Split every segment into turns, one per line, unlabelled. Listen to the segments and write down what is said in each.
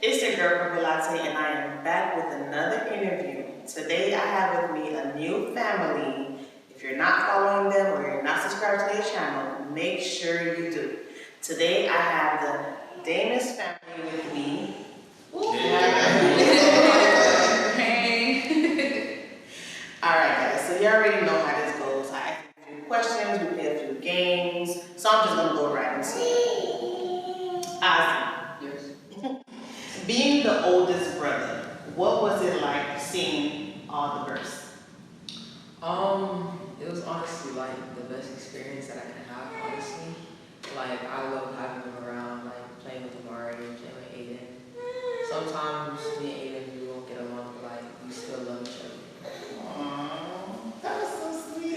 It's your girl, Purple Latte, and I am back with another interview. Today I have with me a new family. If you're not following them or you're not subscribed to their channel, make sure you do. Today I have the Damis family with me.
Hey.
Alright guys, so you already know how this goes. I ask a few questions, we play a few games, so I'm just gonna go right into it. Ozzy.
Yes.
Being the oldest brother, what was it like seeing all the births?
It was honestly like the best experience that I could have, honestly. Like I love having them around, like playing with Amari, playing with Aiden. Sometimes me and Aiden we won't get along, but like we still love each other.
Aww, that was so sweet.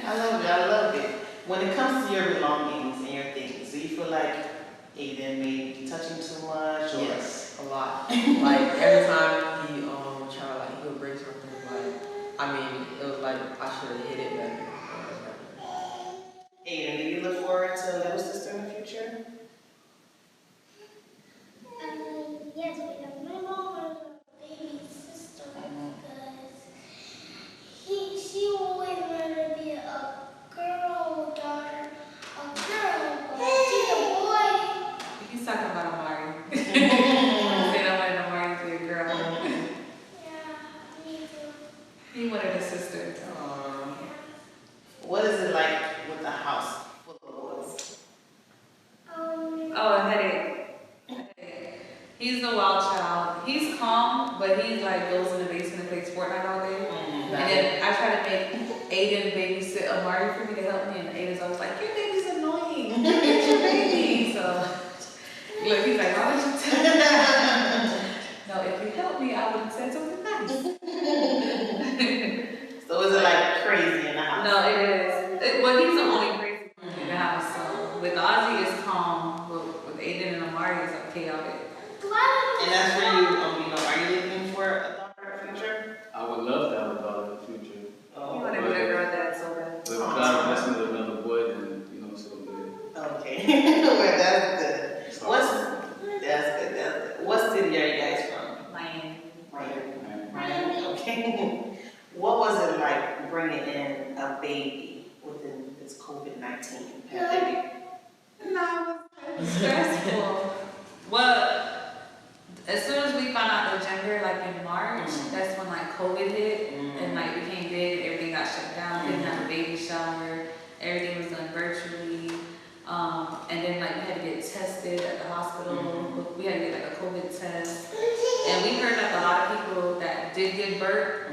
I love it, I love it. When it comes to your belongings and your things, do you feel like Aiden may be touching too much? Or?
Yes, a lot. Like every time he try to like he'll break something, like I mean it was like I should have hit it better.
Aiden, do you look forward to a little sister in the future?
Yes, we have my mom and a baby sister because she always wanted to be a girl daughter, a girl, but she's a boy.
He's talking about Amari. Said I wanted Amari to be a girl.
Yeah, me too.
He wanted a sister.
What is it like with the house full of boys?
Oh, a headache. He's the wild child. He's calm, but he like goes in the basement and plays Fortnite all day. And then I try to make Aiden babysit Amari for me to help me, and Aiden's always like, "Your baby's annoying. It's your baby." So look, he's like, "Why would you tell me?" No, if you help me, I would have said something nice.
So is it like crazy in the house?
No, it is. Well, he's the only crazy one in the house. So with Ozzy, it's calm. With Aiden and Amari, it's like chaotic.
And that's for you, are you looking for a daughter in the future?
I would love to have a daughter in the future.
You want to be a girl dad so bad.
But if God bless me with another boy, then, so good.
Okay. Well, that's good.
So,
That's good. What city are you guys from?
Miami.
Miami. Okay. What was it like bringing in a baby within this COVID-19 pandemic?
No, it was stressful. Well, as soon as we found out the gender, like in March, that's when like COVID hit and like became big. Everything got shut down. Didn't have a baby shower. Everything was done virtually. And then like we had to get tested at the hospital. We had to get like a COVID test. And we heard like a lot of people that did give birth,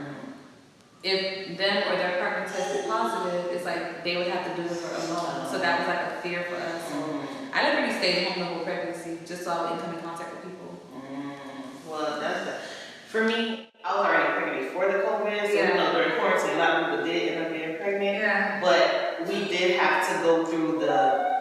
if them or their partner tested positive, it's like they would have to do it for alone. So that was like a fear for us. I literally stayed home the whole pregnancy just so I wouldn't come in contact with people.
Well, for me, I was already pregnant before the COVID, so during quarantine, a lot of people did end up getting pregnant. Yeah. But we did have to go through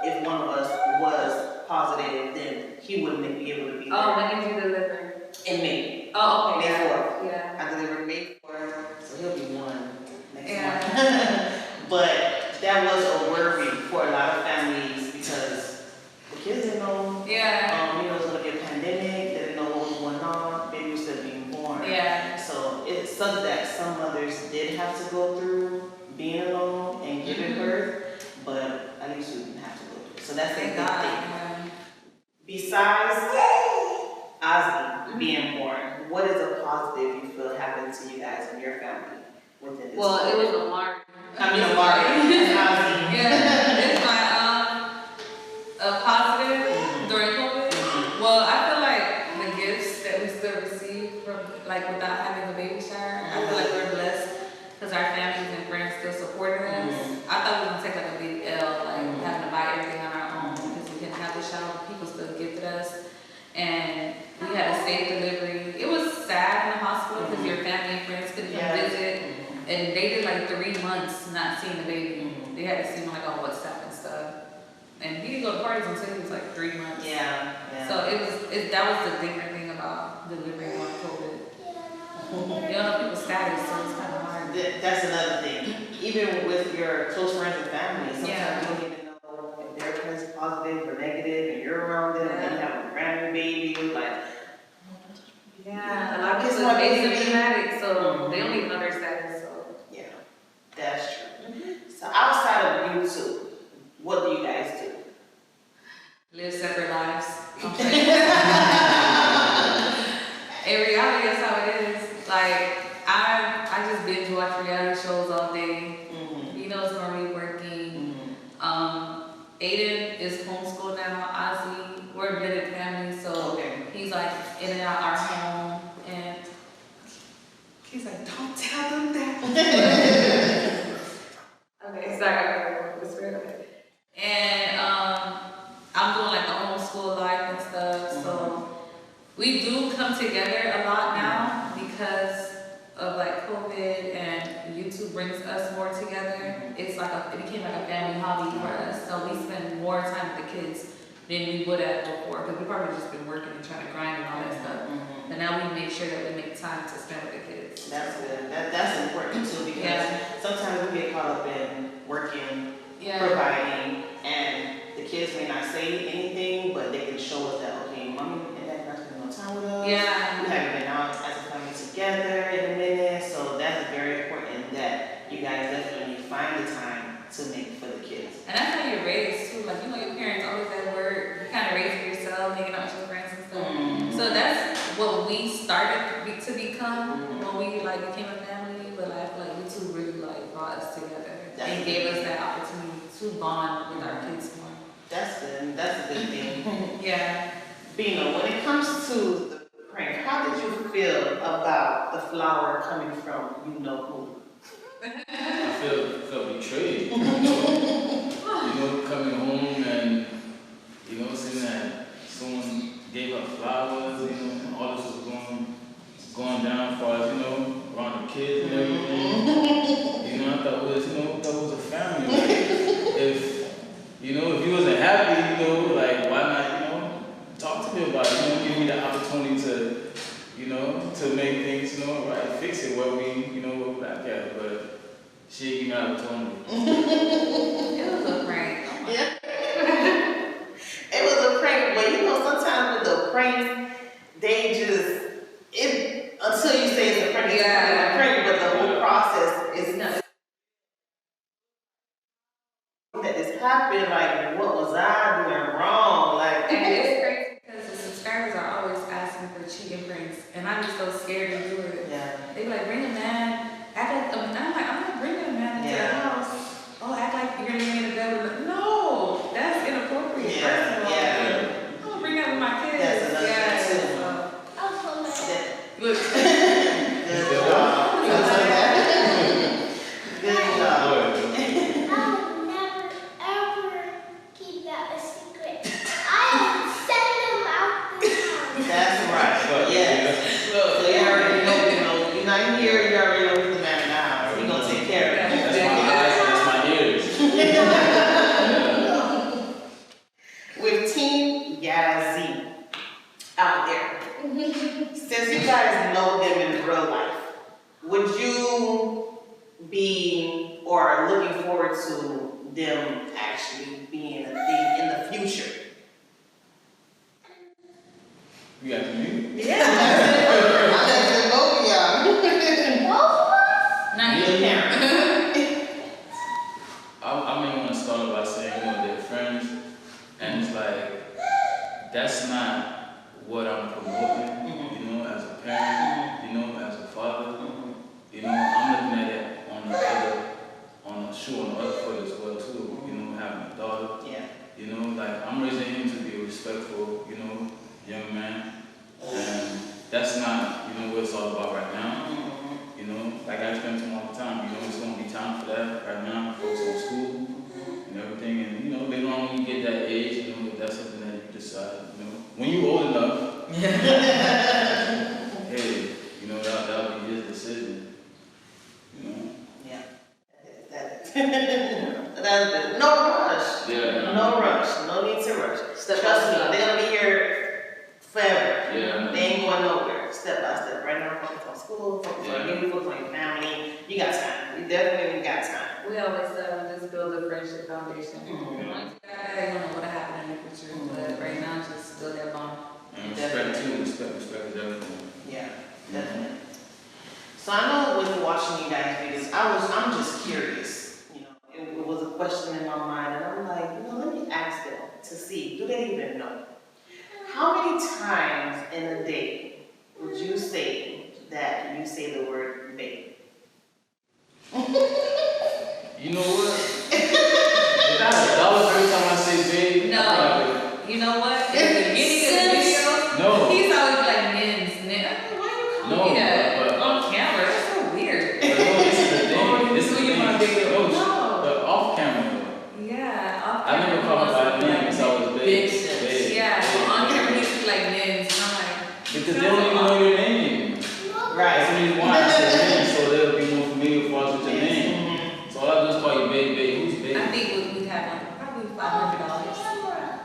if one of us was positive, then he wouldn't be able to be there.
Oh, when did you deliver?
In May.
Oh, okay.
May 4th.
Yeah.
I delivered May 4th, so he'll be 1 next month. But that was a worry for a lot of families because the kids didn't know.
Yeah.
It was going to be a pandemic. They didn't know what was going on. Baby was still being born.
Yeah.
So it sucks that some mothers did have to go through being alone and giving birth, but at least we didn't have to go through it. So that's the good thing. Besides Ozzy being born, what is a positive you feel happened to you guys and your family within this?
Well, it was Amari.
Amari. Ozzy.
Yeah, it's my a positive during COVID. Well, I feel like the gifts that we still receive from like without having a baby shower, I feel like we're blessed because our families and friends still supported us. I thought we were gonna take like a big L, like having to buy everything on our own because we didn't have the shower. People still gifted us, and we had a safe delivery. It was sad in the hospital because your family and friends couldn't come visit, and they did like 3 months not seeing the baby. They had to see him like on WhatsApp and stuff. And he didn't go to parties until he was like 3 months.
Yeah.
So that was the different thing about delivering on COVID. You don't know people's status, so it's kind of hard.
That's another thing. Even with your close friends and family, sometimes you don't even know if they're positive or negative, and you're around them, and you have a brand new baby. Like,
Aiden is homeschooled now. Ozzy, we're a blended family, so
Okay.
he's like in and out our home, and he's like, don't tell them that. Okay, sorry, whisper. Okay. And I'm doing like the homeschool life and stuff, so we do come together a lot now because of like COVID and YouTube brings us more together. It's like it became like a family hobby for us, so we spend more time with the kids than we would have before, because we probably just been working and trying to grind and all that stuff. But now we make sure that we make time to spend with the kids.
That's good. That's important too, because sometimes we get caught up in working, providing, and the kids may not say anything, but they can show us that, okay, mommy and dad not spending no time with us. We haven't been out as a family together in a minute, so that's very important that you guys definitely find the time to make for the kids.
And that's how you're raised too. Like, you know, your parents always at work. You kind of raise it yourself, hanging out with your friends and stuff. So that's what we started to become when we like became a family. But I feel like you two really like brought us together and gave us that opportunity to bond with our kids more.
That's good. That's a good thing.
Yeah.
Bino, when it comes to the prank, how did you feel about the flower coming from you know who?
I felt betrayed. You know, coming home and, you know, seeing that someone gave her flowers, you know, all this was going down for us, you know, around the kids and everything. You know, I thought it was, that was a family. Like, if you wasn't happy, like, why not, talk to me about it, give me the opportunity to, to make things, right, fix it where we're back at. But she gave me an opportunity.
It was a prank.
Yeah. It was a prank, but sometimes with the pranks, they just, until you say it's a prank, it's a prank, but the whole process is not. That this happened, like, what was I doing wrong? Like,
and it's crazy because the subscribers are always asking for chicken pranks, and I'm just so scared to do it.
Yeah.
They be like, bring a man, act like, I'm like, I'm not bringing a man into the house. Oh, act like you're gonna be in the bed with no, that's inappropriate. First of all, I'm gonna bring that with my kids.
That's another thing too.
I'll come back.
Look.
Good job. Good job.
I'll never ever keep that a secret. I send them out the house.
That's right. Yes. Look, so you already know, you're not here, you already know who's the man now. We're gonna take care of it.
That's my eyes, that's my ears.
With Team Yazzie out there, since you guys know them in real life, would you be or looking forward to them actually being a thing in the future?
You got me?
Yeah. I said both of y'all.
Not
You
you.
parent.
I may want to start by saying, they're friends, and it's like, that's not what I'm promoting, as a parent, as a father. I'm looking at it on the other foot as well too, having a daughter.
Yeah.
Like, I'm raising him to be a respectful, young man, and that's not, what it's all about right now. Like I explain to him all the time, it's going to be time for that right now, focus on school and everything, and later on when you get that age, if that's something that you decide, when you're old enough, hey, that'll be his decision,
Yeah. That's no rush.
Yeah.
No rush. No need to rush. Trust me, they're gonna be here forever.
Yeah.
They ain't going nowhere. Step by step. Right now, focus on school, focus on you, focus on your family. You got time. You definitely got time.
We always just build a friendship foundation. Once you got that, you don't know what'll happen in the future, but right now, just build that bond.
And respect too, respect is everything.
Yeah, definitely. So I know with watching you guys videos, I'm just curious. It was a question in my mind, and I'm like, let me ask them to see, do they even know? How many times in a day would you say that you say the word babe?
You know what? If I had $1
You know what? In the beginning of the video,
No.
he's always like Nins. Why are you calling me that?
but
On camera, that's so weird.
But no, this is the thing. This is the
you
thing.
my big girl.
No, the off camera though.
Yeah, off
I
camera.
never called him by name because I was big.
Yeah, so on camera he's like Nins. And I'm like,
because they don't even know your name.
Right.
That's the reason why I said name, so they'll be more familiar for us with your name. So all I do is call you baby, baby. Who's baby?
I think we'd have like probably $500.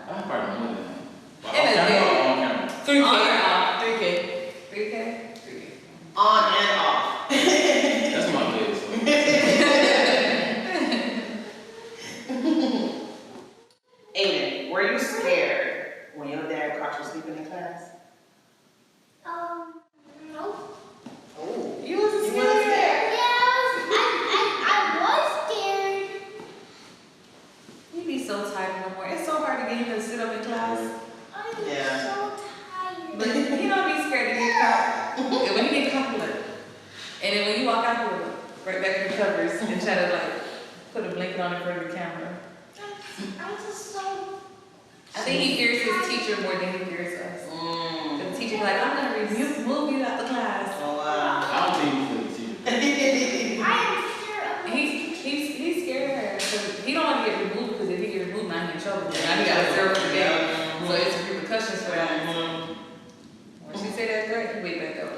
I probably more than that. But
In
off
a
camera
day.
or on camera?
3K. On or off?
3K.
3K?
On and off.
That's my kid. So.
Aiden, were you scared when your dad caught you sleeping in class?
No.
Oh.
You was
You
scared?
wasn't scared?
I was scared.
You be so tired no more. It's so hard to get him to sit up in class.
I'm
Yeah.
so tired.
But he don't be scared to get caught. And when he get caught, he like, and then when you walk out, he'll right back in the covers and try to like put a blanket on in front of the camera.
I'm just so.
I think he fears his teacher more than he fears us. The teacher be like, I'm gonna remove you out the class.
Oh, wow.
I don't think you feel the teacher.
I am scared of
And he's scared because he don't want to get removed because if he get removed, now he in trouble. Now he got a 0 for the day. So it's repercussions for that. When she say that threat, he wake back up.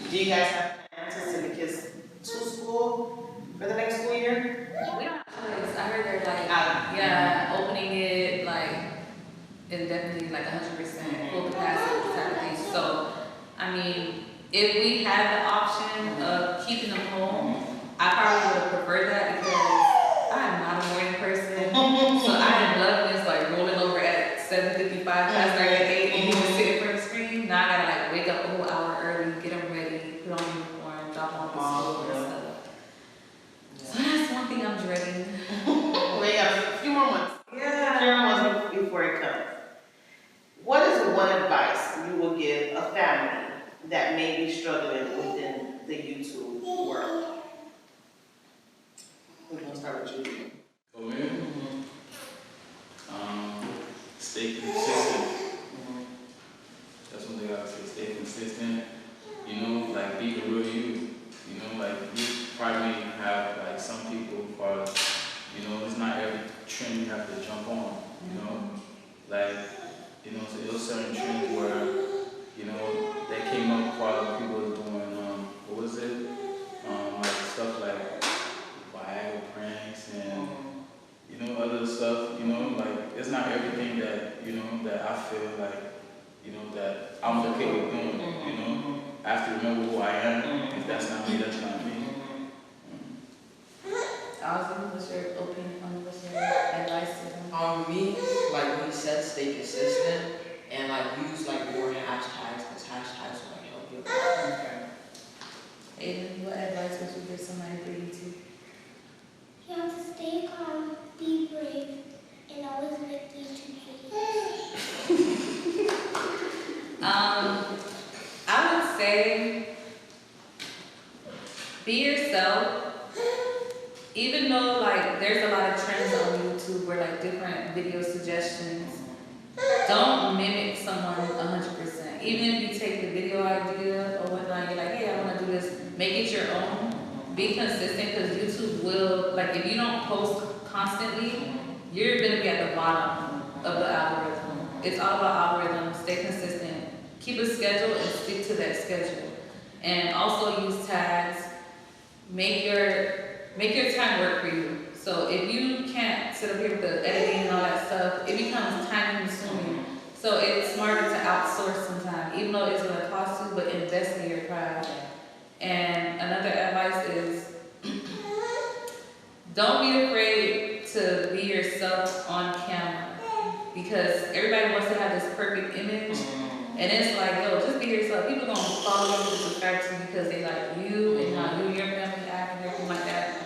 Do you guys have plans to send the kids to school for the next school year?
We don't have choice. I heard they're like,
Out.
yeah, opening it like indefinitely, like 100% full capacity type of thing. So, I mean, if we had the option of keeping them home, I probably would have preferred that because I am not a morning person. So I am loving this like rolling over at 7:55, past 38, and he was sitting for the screen. Now I gotta like wake up a whole hour early, get him ready, put on uniform, drop him off to school and stuff. So that's one thing I'm dreading.
We got a few more months.
Yeah.
A few more months before it comes. What is one advice you will give a family that may be struggling within the YouTube world? We're gonna start with you.
For me, stay consistent. That's one thing I would say. Stay consistent. You know, like be the real you. You know, like you probably have like some people who are, you know, it's not every trend you have to jump on. You know, like you know, so there's certain trends where you know they came up while people were doing what was it? Like stuff like Viagra pranks and you know other stuff. You know, like it's not everything that you know that I feel like you know that I'm okay with doing. You know, I have to remember who I am. If that's not me, that's not me.
What's your opinion? What's your advice to them?
Me, like we said, stay consistent and like use like more hashtags because hashtags will like help you.
Okay. Aiden, what advice would you give somebody for YouTube?
You have to stay calm, be brave, and always make YouTube videos.
I would say be yourself. Even though like there's a lot of trends on YouTube where like different video suggestions, don't mimic someone 100%. Even if you take the video idea or whatnot, you're like, hey, I want to do this, make it your own. Be consistent because YouTube will, like if you don't post constantly, you're going to be at the bottom of the algorithm. It's all about algorithm. Stay consistent. Keep a schedule and stick to that schedule. And also use tags. Make your time work for you. So if you can't sit up here with the editing and all that stuff, it becomes time consuming. So it's smarter to outsource sometimes, even though it's going to cost you, but invest in your craft. And another advice is don't be afraid to be yourself on camera because everybody wants to have this perfect image. And it's like, yo, just be yourself. People gonna follow you and subscribe to you because they like you and how you and your family act and everything like that.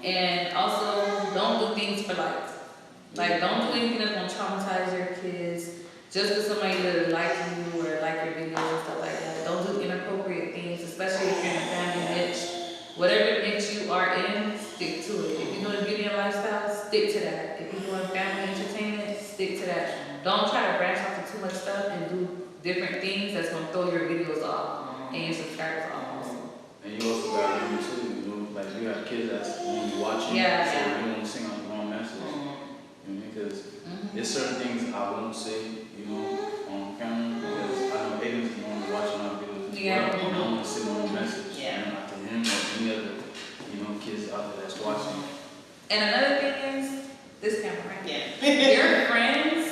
And also, don't do things for likes. Like, don't do anything that's gonna traumatize your kids just for somebody to like you or like your videos and stuff like that. Don't do inappropriate things, especially if you're in a family niche. Whatever niche you are in, stick to it. If you're doing beauty and lifestyle, stick to that. If you're doing family entertainment, stick to that. Don't try to branch off to too much stuff and do different things that's gonna throw your videos off and your subscribers off also.
And you also got to remember too, you know, like you have kids that's gonna be watching,
Yeah.
so you don't sing out the wrong message. You know, because there's certain things I won't say, you know, on camera because I know Aiden's the one watching our videos as
Yeah.
well. And I want to send the wrong message,
Yeah.
you know, to him or any other, you know, kids out there that's watching.
And another thing is, this camera right
Yeah.
your friends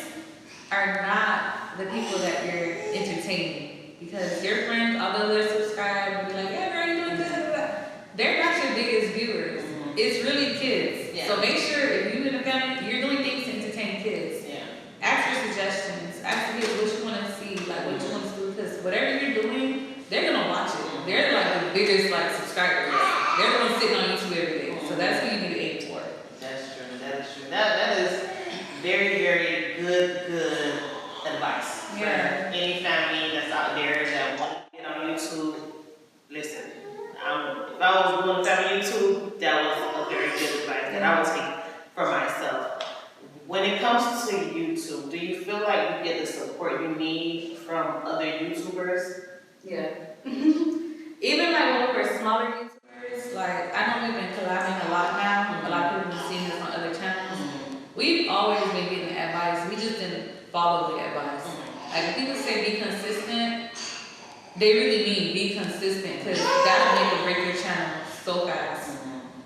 are not the people that you're entertaining. Because your friends, although they're subscribed, and be like, yeah, girl, you doing good, they're not your biggest viewers. It's really kids.
Yeah.
So make sure if you in a family, you're doing things to entertain kids.
Yeah.
Ask for suggestions. Ask the kids what you want to see, like what you want to do. Because whatever you're doing, they're gonna watch it. They're like the biggest like subscribers. They're the ones sitting on YouTube every day. So that's who you need to aim for.
That's true. That is true. That is very, very good advice
Yeah.
for any family that's out there that want to get on YouTube. Listen, if I was doing family YouTube, that was a very good advice that I would take for myself. When it comes to YouTube, do you feel like you get the support you need from other YouTubers?
Yeah. Even like when we were smaller YouTubers, like I know we've been collabing a lot now. A lot of people have seen this on other channels. We've always been getting advice. We just didn't follow the advice. Like when people say be consistent, they really mean be consistent because that'll make or break your channel so fast.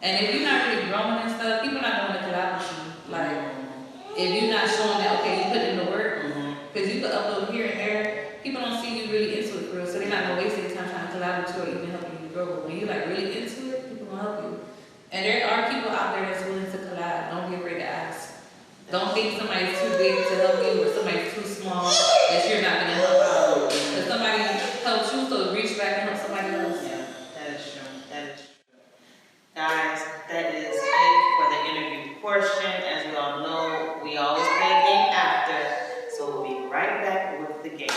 And if you're not really growing and stuff, people not going to collab with you. Like if you're not showing that okay, you put in the work, because you can upload here and there. People don't see you really into it, for real, so they're not gonna waste their time trying to collab with you or even helping you grow. But when you like really into it, people gonna help you. And there are people out there that's willing to collab. Don't be afraid to ask. Don't think somebody's too big to help you or somebody's too small that you're not gonna help out. Because somebody helps you, so reach back and help somebody else.
Yeah, that is true. That is true. Guys, that is it for the interview portion. As you all know, we always play a game after, so we'll be right back with the game.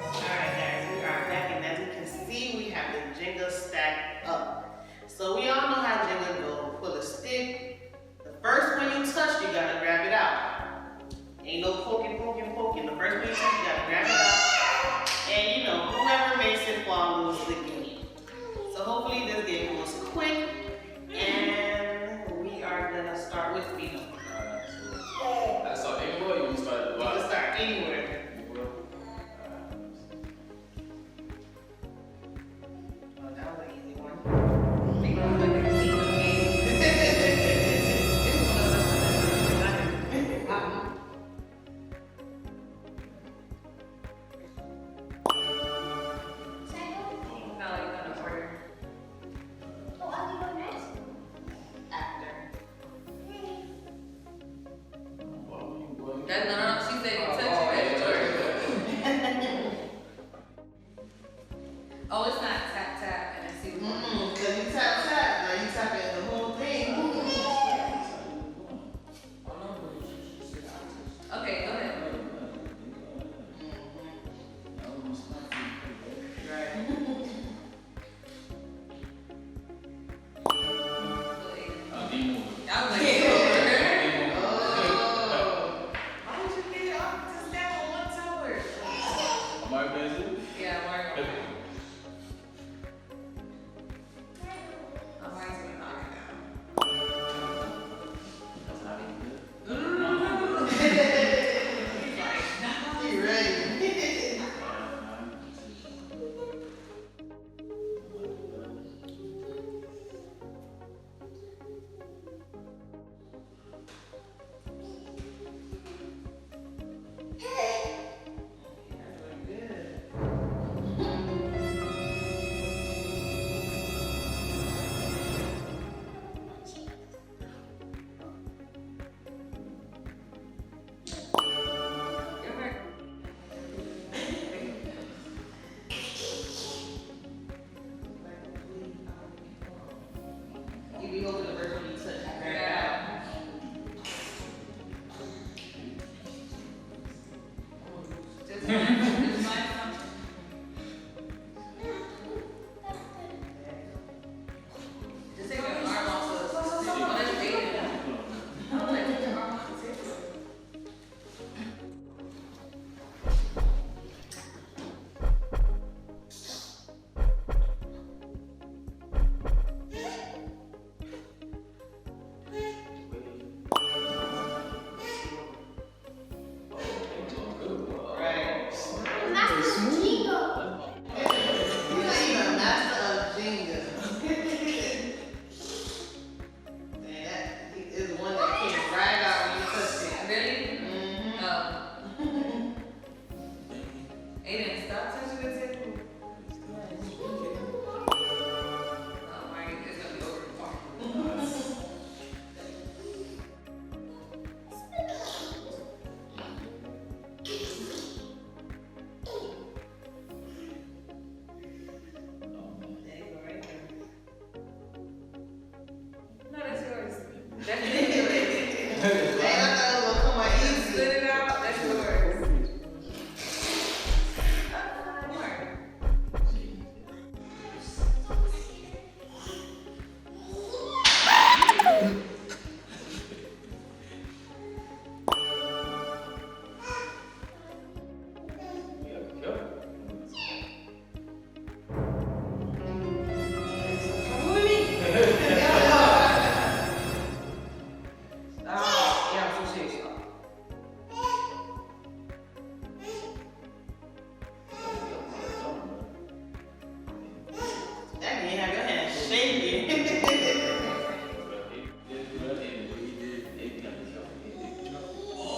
Alright guys, we are back, and as you can see, we have the Jenga stacked up. So we all know how Jenga go. Pull a stick. The first one you touch, you gotta grab it out. Ain't no poking. The first one you touch, you gotta grab it out. And you know, whoever makes it fall loses the game. So hopefully this game goes quick, and we are gonna start with Fino.
That's all. Anywhere you want to start at the
We
bottom?
can start anywhere. Oh, that was an easy one.
Make it look like a scene of the game. This is one of those ones.
Second.
Not like that in order.
Oh, I'll go next.
Actor.
Well,
That, no, she said you touch it. Oh, it's not tap tap and then see what.
Cause you tap, now you tapping the whole thing.
Okay, go ahead.
Right. I was like,
I was like,
oh.
why would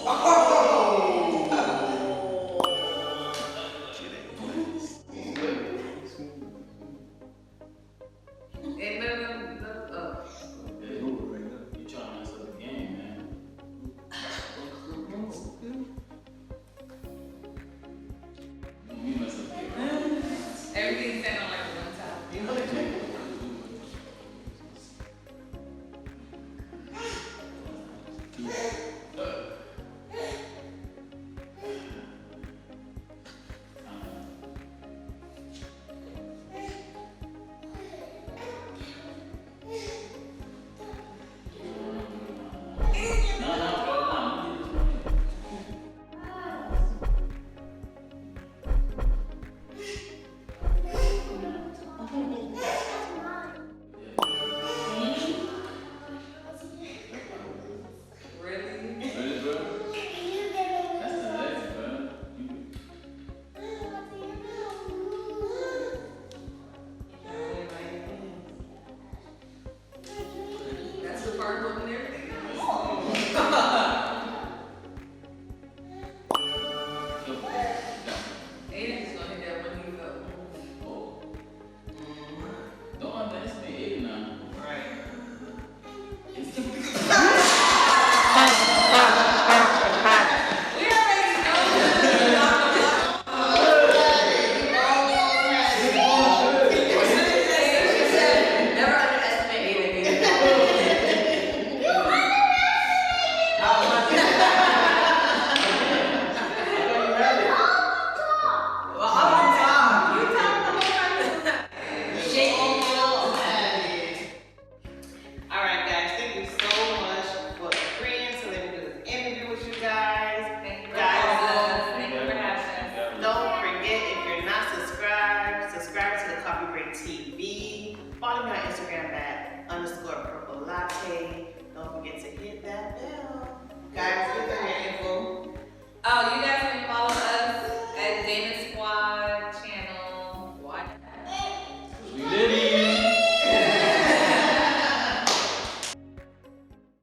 And
You trying to mess up the game, man. You mess up the game.
everything's stand on like one top. Really?
Ready, bro? That's the next, bro.
That's the part of and everything. Aiden is gonna hit that when he go.
Oh. Don't underestimate Aiden now.
Right.
We already know
Never underestimate Aiden. Well, I'm on top. You
Alright guys, thank you so much for agreeing to let me do this interview with you guys.
Thank you for
Guys,
having us. Thank you for having us.
don't forget, if you're not subscribed, subscribe to the Coffee Break TV. Follow me on Instagram at _purple latte. Don't forget to hit that bell. Guys, give them your info.
Oh, you guys